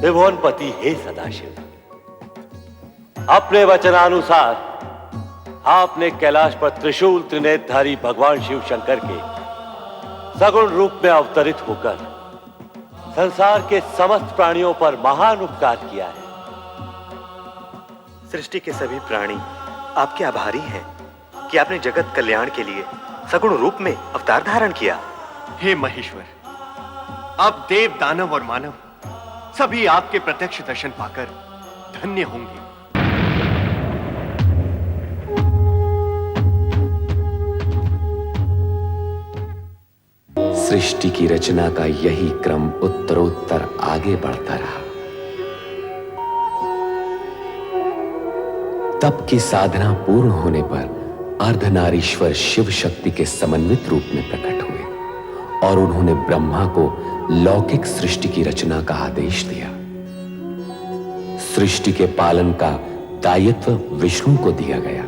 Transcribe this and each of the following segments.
त्रिभुवनपति हे सदाशिव, अपने वचनानुसार आपने कैलाश पर त्रिशूल त्रिनेत्रधारी भगवान शिव शंकर के सगुण रूप में अवतरित होकर संसार के समस्त प्राणियों पर महान उपकार किया है। सृष्टि के सभी प्राणी आपके आभारी हैं कि आपने जगत कल्याण के लिए सगुण रूप में अवतार धारण किया। हे महेश्वर, अब देव, दानव और मानव सभी आपके प्रत्यक्ष दर्शन पाकर धन्य होंगे। सृष्टि की रचना का यही क्रम उत्तरोत्तर आगे बढ़ता रहा। तप की साधना पूर्ण होने पर अर्धनारीश्वर शिव शक्ति के समन्वित रूप में प्रकट हुए और उन्होंने ब्रह्मा को लौकिक सृष्टि की रचना का आदेश दिया। सृष्टि के पालन का दायित्व विष्णु को दिया गया।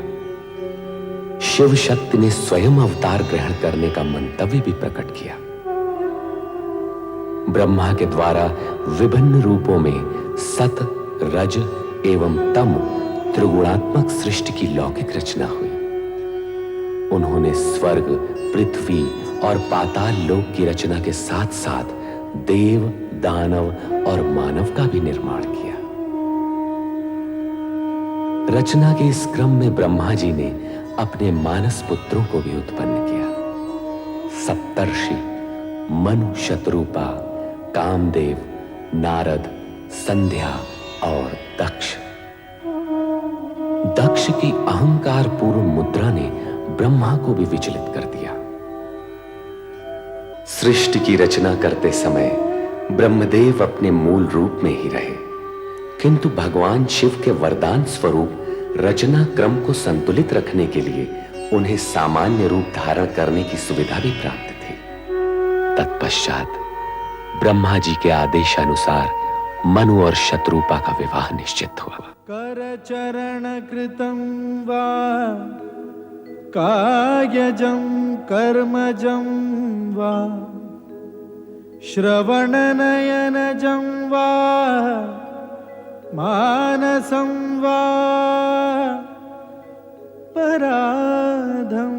शिव शक्ति ने स्वयं अवतार ग्रहण करने का मंतव्य भी प्रकट किया। ब्रह्मा के द्वारा विभिन्न रूपों में सत, रज एवं तम त्रिगुणात्मक सृष्टि की लौकिक रचना हुई। उन्होंने स्वर्ग, पृथ्वी और पाताल लोक की रचना के साथ साथ देव, दानव और मानव का भी निर्माण किया। रचना के इस क्रम में ब्रह्मा जी ने अपने मानस पुत्रों को भी उत्पन्न किया। सप्तर्षि मनु, शतरूपा, कामदेव, नारद, संध्या और दक्ष। दक्ष की अहंकार पूर्ण मुद्रा ने ब्रह्मा को भी विचलित कर दिया। सृष्टि की रचना करते समय ब्रह्मदेव अपने मूल रूप में ही रहे, किंतु भगवान शिव के वरदान स्वरूप रचना क्रम को संतुलित रखने के लिए उन्हें सामान्य रूप धारण करने की सुविधा भी प्राप्त थी। तत्पश्चात ब्रह्मा जी के आदेशानुसार मनु और शतरूपा का विवाह निश्चित हुआ। कर चरण कृतं वा कायजं कर्मजं वा श्रवण नयनजं वा मानसं वा पराधं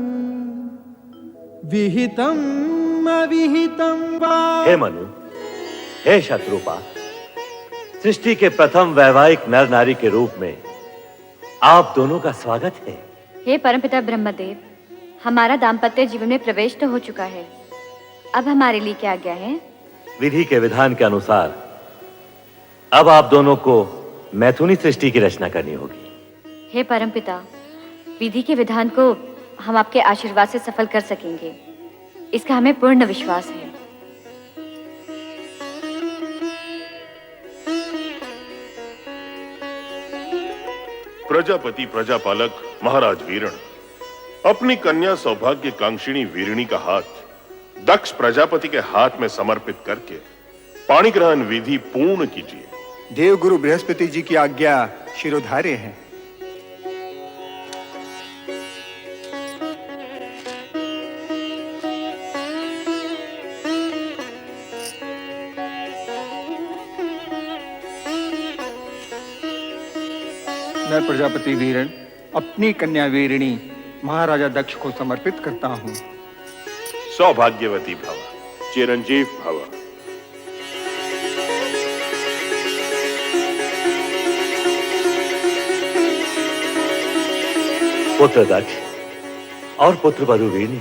विहितं अविहितं वा। हे मनु, हे शत्रुपा, सृष्टि के प्रथम वैवाहिक नर नारी के रूप में आप दोनों का स्वागत है। हे परमपिता ब्रह्मदेव, हमारा दाम्पत्य जीवन में प्रवेश तो हो चुका है, अब हमारे लिए क्या आज्ञा है? विधि के विधान के अनुसार अब आप दोनों को मैथुनी सृष्टि की रचना करनी होगी। हे परमपिता, विधि के विधान को हम आपके आशीर्वाद से सफल कर सकेंगे, इसका हमें पूर्ण विश्वास है। प्रजापति प्रजापालक महाराज वीरण, अपनी कन्या सौभाग्य कांक्षिणी वीरिणी का हाथ दक्ष प्रजापति के हाथ में समर्पित करके पाणी ग्रहण विधि पूर्ण कीजिए। देवगुरु बृहस्पति जी की आज्ञा शिरोधार्य है। मैं प्रजापति वीरण अपनी कन्या वीरिणी महाराजा दक्ष को समर्पित करता हूँ। सौभाग्यवती भव, चिरंजीव भव। पुत्र दक्ष और पुत्र वधु वीरिणी,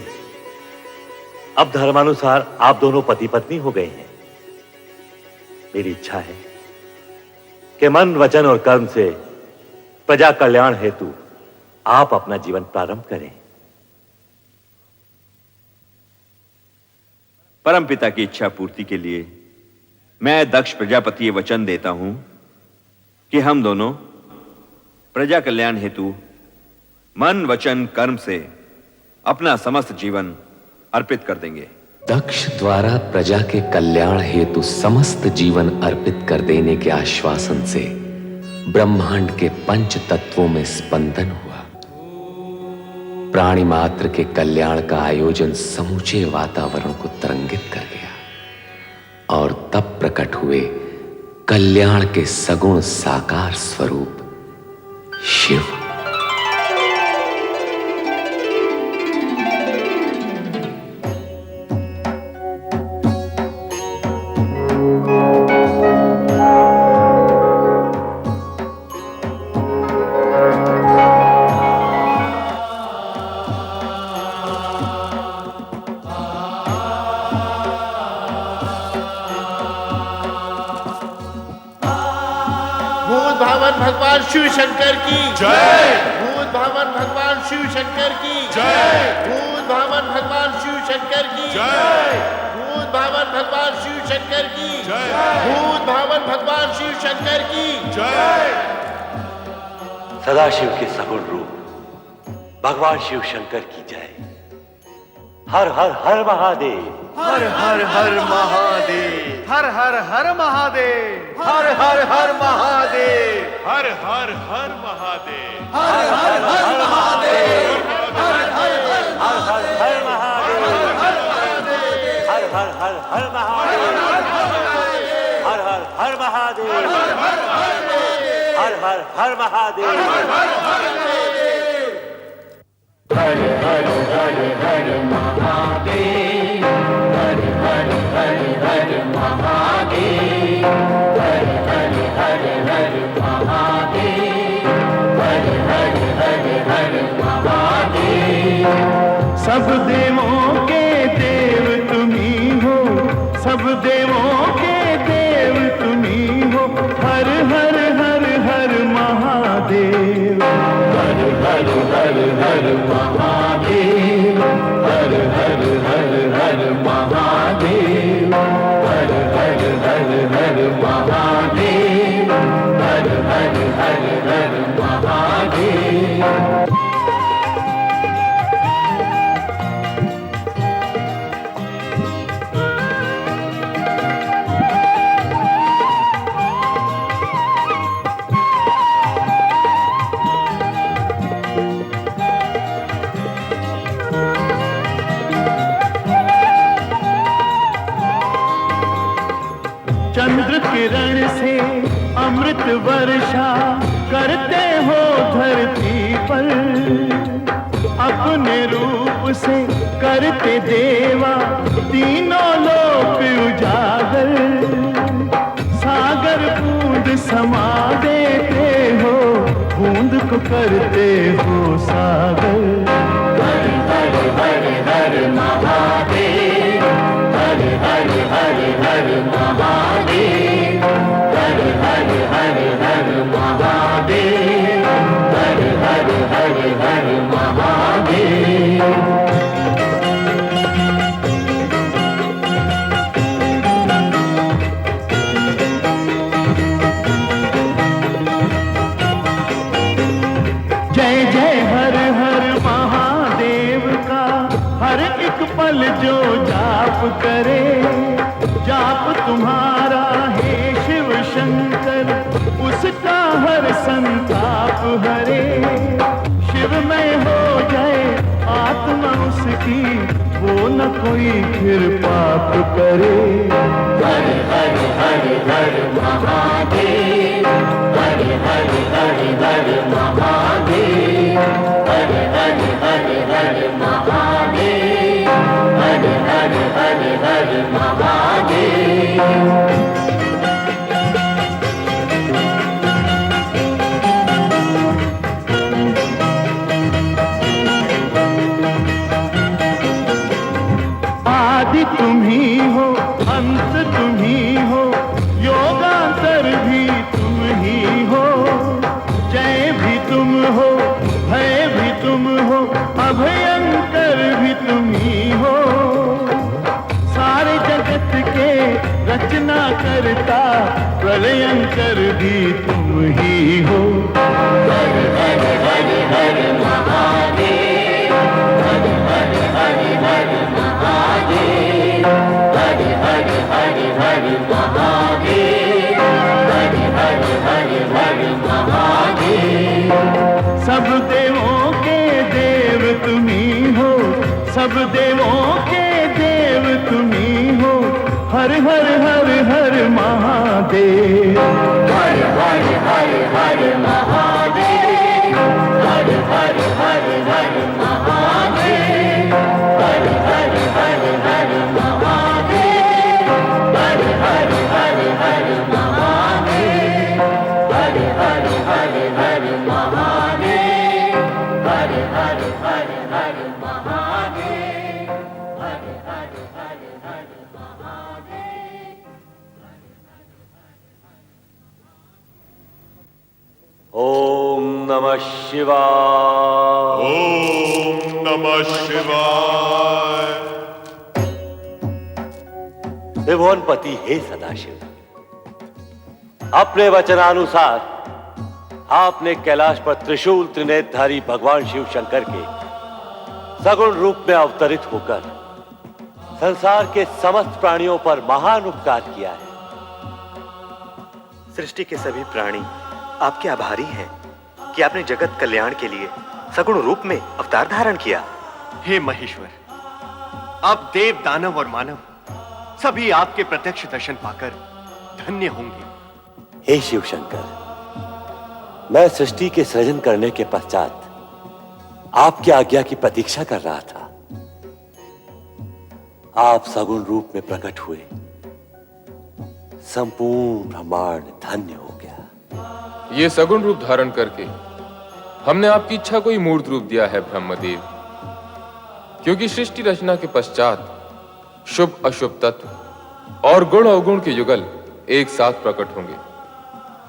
अब धर्मानुसार आप दोनों पति पत्नी हो गए हैं। मेरी इच्छा है कि मन, वचन और कर्म से प्रजा कल्याण हेतु आप अपना जीवन प्रारंभ करें। परमपिता की इच्छा पूर्ति के लिए मैं दक्ष प्रजापति ये वचन देता हूं कि हम दोनों प्रजा कल्याण हेतु मन, वचन, कर्म से अपना समस्त जीवन अर्पित कर देंगे। दक्ष द्वारा प्रजा के कल्याण हेतु समस्त जीवन अर्पित कर देने के आश्वासन से ब्रह्मांड के पंच तत्वों में स्पंदन हुआ। प्राणी मात्र के कल्याण का आयोजन समूचे वातावरण को तरंगित कर गया और तब प्रकट हुए कल्याण के सगुण साकार स्वरूप शिव। भूत भावन भगवान शिव शंकर की जय। भूत भावन भगवान शिव शंकर की जय। भूत भावन भगवान शिव शंकर की जय। भूत भावन भगवान शिव शंकर की जय। भूत भावन भगवान शिव शंकर की जय। सदाशिव के सगुण रूप भगवान शिव शंकर की जय। हर हर हर महादेव। हर हर हर महादेव। हर हर हर महादेव। हर हर हर महादेव। हर हर हर महादेव। हर हर हर महादेव। हर हर हर महादेव। हर हर हर महादेव। हर हर हर महादेव। हर हर हर महादेव। सब देवों के देव तुम्ही हो, सब देवों के देव तुम्ही हो। हर हर हर हर महादेव। हर हर हर हर महादेव। हर हर हर हर महादेव। हर हर हर हर महादेव। हर हर हर हर महादेव। चंद्र किरण से अमृत वर्षा करते हो धरती पर। अपने रूप से करते देवा तीनों लोक उजागर। सागर बूंद समा देते हो, बूंद को करते हो सागर। हर हर हर हर महादेव। हर हर हर हर महादेव। हर हर हर हर महादेव। हर हर हर हर महादेव। जय जय हर हर महादेव का हर एक पल जो जाप करे। जाप तुम्हारा है शिव शंकर, उसका हर संताप हरे। शिव में हो जाए आत्मा उसकी, वो न कोई फिर पाप करे। हर हर हर हर महादेव। हर हर हर हर महादेव। हर हर हर हर महादेव। हर हर हर हर महादेव। आदि तुम ही हो, अंत तुम ही हो, योगांतर भी तुम ही हो। जय भी तुम हो, भय भी तुम हो, अभयंकर भी तुम ही हो। सारे जगत के रचना करता प्रलयंकर भी तुम ही हो। हर हर हर हर महादेव। हर हर हर हर महादेव। हर हर हर हर महादेव। हर हर हर हर महादेव। सब देवों के देव तुम्ही हो, सब देवों के देव तुम्ही हो। हर हर हर हर महादेव। महादेव, हर हर हर हर महादेव, हर हर हर हर महादेव, हर हर हर हर महादेव, हर हर हर हर महादेव, हर हर हर हर महादेव, हर हर हर हर महादेव, हर हर हर हर महादेव। ओम नमः शिवाय। ओम नमः शिवाय। त्रिभुवनपति हे सदाशिव, अपने वचनानुसार आपने कैलाश पर त्रिशूल त्रिनेत्रधारी भगवान शिव शंकर के सगुण रूप में अवतरित होकर संसार के समस्त प्राणियों पर महान उपकार किया है। सृष्टि के सभी प्राणी आपके आभारी हैं कि आपने जगत कल्याण के लिए सगुण रूप में अवतार धारण किया। हे महेश्वर, अब देव दानव और मानव सभी आपके प्रत्यक्ष दर्शन पाकर धन्य होंगे। हे शिव शंकर, मैं सृष्टि के सृजन करने के पश्चात आपकी आज्ञा की प्रतीक्षा कर रहा था। आप सगुण रूप में प्रकट हुए, संपूर्ण ब्रह्मांड धन्य हो गया। ये सगुण रूप धारण करके हमने आपकी इच्छा को ही मूर्त रूप दिया है ब्रह्मदेव, क्योंकि सृष्टि रचना के पश्चात शुभ अशुभ तत्व और गुण अवगुण के युगल एक साथ प्रकट होंगे।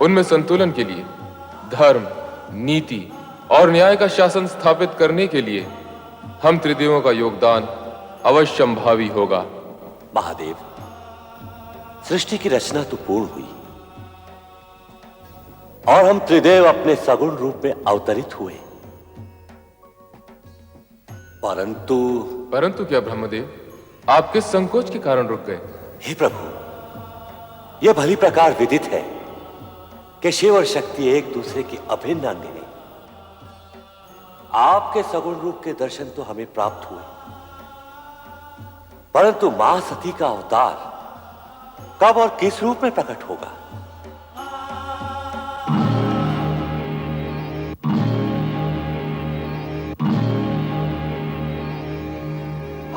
उनमें संतुलन के लिए धर्म, नीति और न्याय का शासन स्थापित करने के लिए हम त्रिदेवों का योगदान अवश्यंभावी होगा। महादेव, सृष्टि की रचना तो पूर्ण हुई और हम त्रिदेव अपने सगुण रूप में अवतरित हुए, परंतु क्या ब्रह्मदेव, आप किस संकोच के कारण रुक गए? हे प्रभु, यह भली प्रकार विदित है कि शिव और शक्ति एक दूसरे के अभिन्न अंग हैं। आपके सगुण रूप के दर्शन तो हमें प्राप्त हुए, परंतु मां सती का अवतार कब और किस रूप में प्रकट होगा?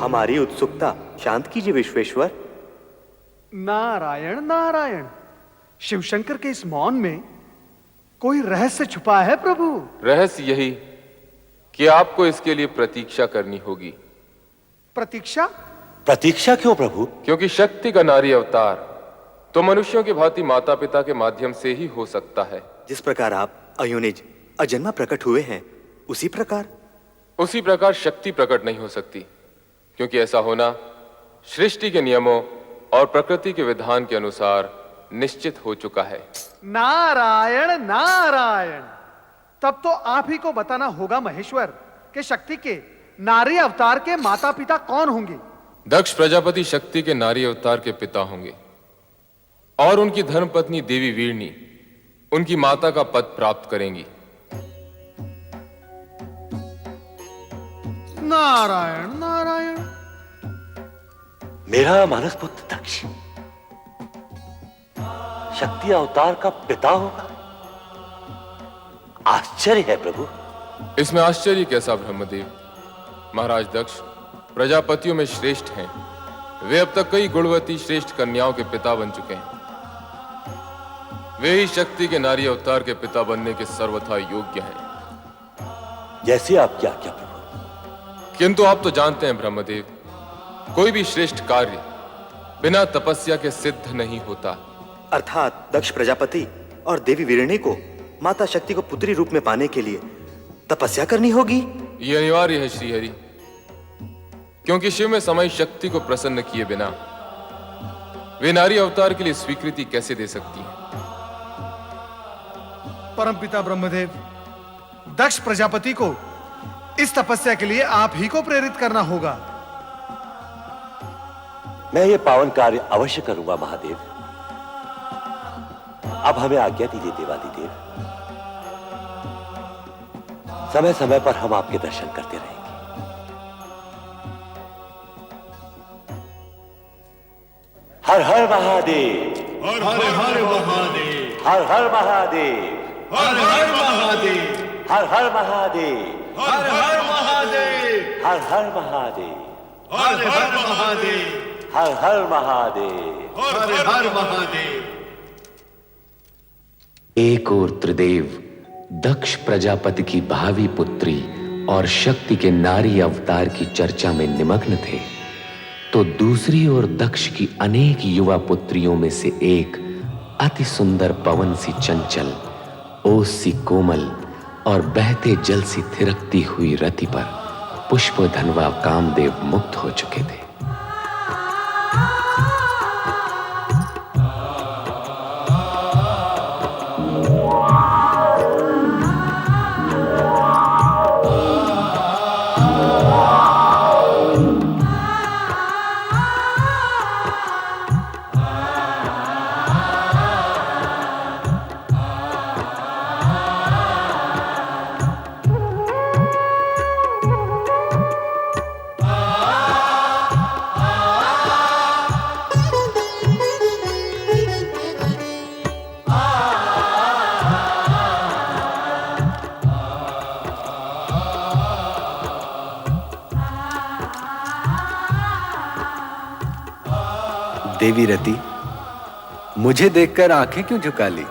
हमारी उत्सुकता शांत कीजिए विश्वेश्वर। नारायण नारायण, शिवशंकर के इस मौन में कोई रहस्य छुपा है प्रभु। रहस्य यही कि आपको इसके लिए प्रतीक्षा करनी होगी। प्रतीक्षा? प्रतीक्षा क्यों प्रभु? क्योंकि शक्ति का नारी अवतार तो मनुष्यों की भांति माता पिता के माध्यम से ही हो सकता है। जिस प्रकार आप अयोनिज अजन्मा प्रकट हुए हैं, उसी प्रकार शक्ति प्रकट नहीं हो सकती, क्योंकि ऐसा होना सृष्टि के नियमों और प्रकृति के विधान के अनुसार निश्चित हो चुका है। नारायण नारायण, तब तो आप ही को बताना होगा महेश्वर कि शक्ति के नारी अवतार के माता पिता कौन होंगे। दक्ष प्रजापति शक्ति के नारी अवतार के पिता होंगे और उनकी धर्मपत्नी देवी वीरणी उनकी माता का पद प्राप्त करेंगी। नारायण नारायण, मेरा मानस पुत्र दक्ष शक्ति अवतार का पिता होगा? आश्चर्य है प्रभु। इसमें आश्चर्य कैसा ब्रह्मदेव? महाराज दक्ष प्रजापतियों में श्रेष्ठ हैं। वे अब तक कई गुणवती श्रेष्ठ कन्याओं के पिता बन चुके हैं। वे ही शक्ति के नारी अवतार के पिता बनने के सर्वथा योग्य हैं। जैसे आपकी आज्ञा प्रभु। किंतु आप तो जानते हैं ब्रह्मदेव, कोई भी श्रेष्ठ कार्य बिना तपस्या के सिद्ध नहीं होता। अर्थात दक्ष प्रजापति और देवी वीरणी को माता शक्ति को पुत्री रूप में पाने के लिए तपस्या करनी होगी। यह अनिवार्य है श्रीहरि, क्योंकि शिव में समय शक्ति को प्रसन्न किए बिना वे नारी अवतार के लिए स्वीकृति कैसे दे सकती हैं? परमपिता ब्रह्मदेव, दक्ष प्रजापति को इस तपस्या के लिए आप ही को प्रेरित करना होगा। मैं ये पावन कार्य अवश्य करूंगा महादेव। अब हमें आज्ञा दीजिए देवादिदेव। समय समय पर हम आपके दर्शन करते रहेंगे। हर हर महादेव। हर हर महादेव हर हर महादेव हर हर महादेव हर हर महादेव हर हर महादेव हर हर महादेव हर हर महादेव हर हर महादेव हर हर महादेव। एक ओर त्रिदेव दक्ष प्रजापति की भावी पुत्री और शक्ति के नारी अवतार की चर्चा में निमग्न थे, तो दूसरी ओर दक्ष की अनेक युवा पुत्रियों में से एक अति सुंदर पवन सी चंचल, ओस सी कोमल और बहते जल सी थिरकती हुई रति पर पुष्पधनवा कामदेव मुक्त हो चुके थे। देवी रति, मुझे देखकर आंखें क्यों झुका ली?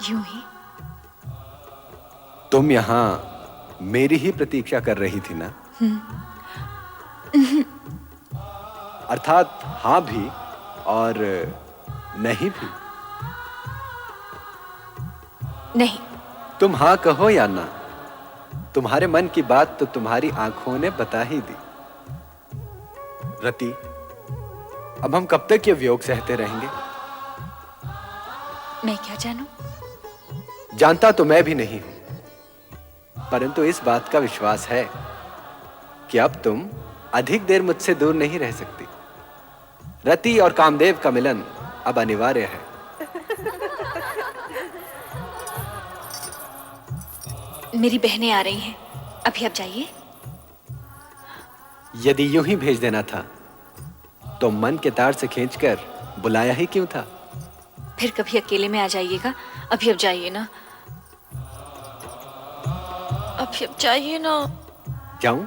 यूं ही। तुम यहां मेरी ही प्रतीक्षा कर रही थी ना? अर्थात हां भी और नहीं भी। नहीं। तुम हां कहो या ना, तुम्हारे मन की बात तो तुम्हारी आंखों ने बता ही दी। रति, अब हम कब तक ये वियोग सहते रहेंगे? मैं क्या जानूं? जानता तो मैं भी नहीं हूं, परंतु इस बात का विश्वास है कि अब तुम अधिक देर मुझसे दूर नहीं रह सकती। रति और कामदेव का मिलन अब अनिवार्य है। मेरी बहनें आ रही हैं, अभी आप जाइए। यदि यूं ही भेज देना था तो मन के तार से खींचकर बुलाया ही क्यों था? फिर कभी अकेले में आ जाइएगा। अभी अब जाइए ना, अभी अब जाइए ना। जाऊं?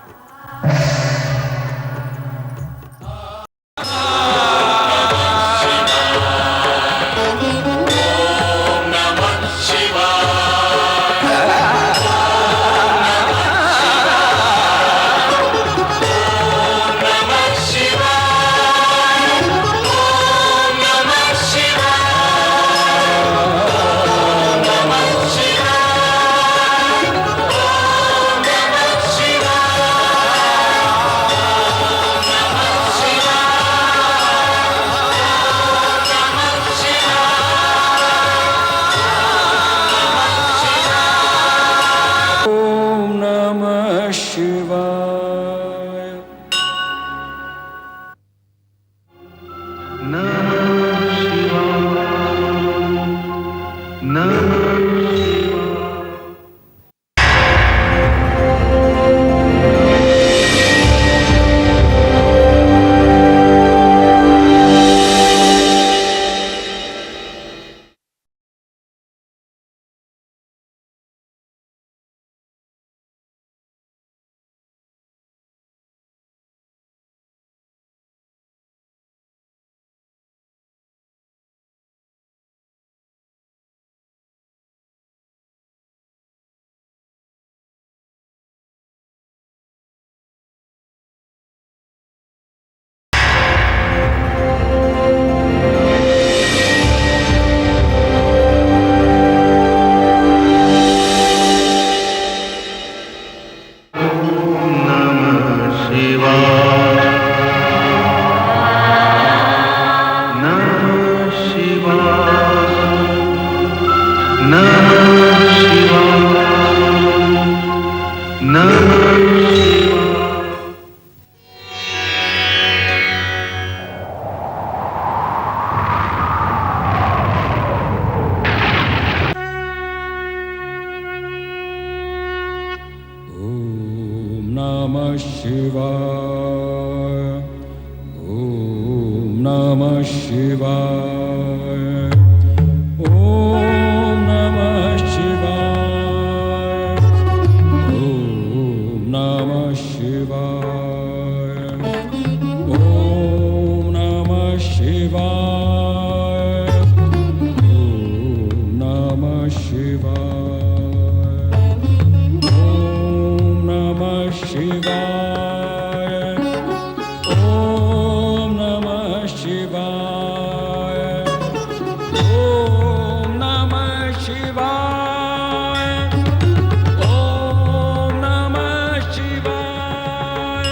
नमः शिवाय। ओम नमः शिवाय। शिवाय ओम नमः शिवाय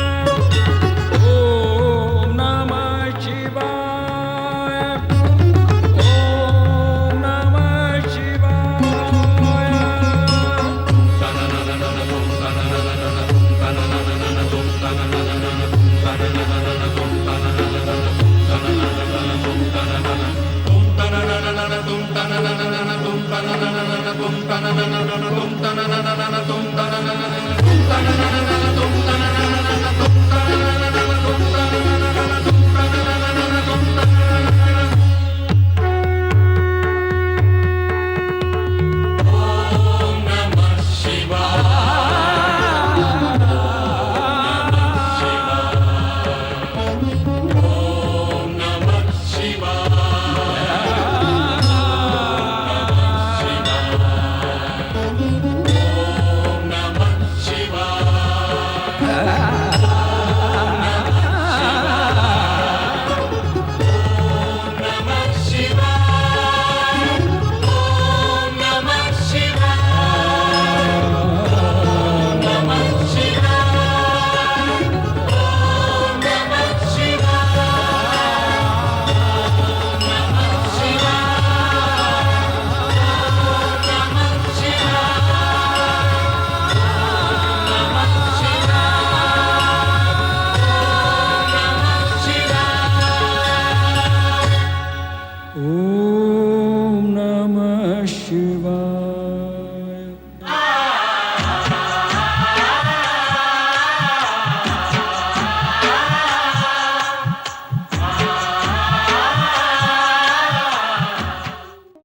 ओम नमः शिवाय ओम नमः शिवाय tum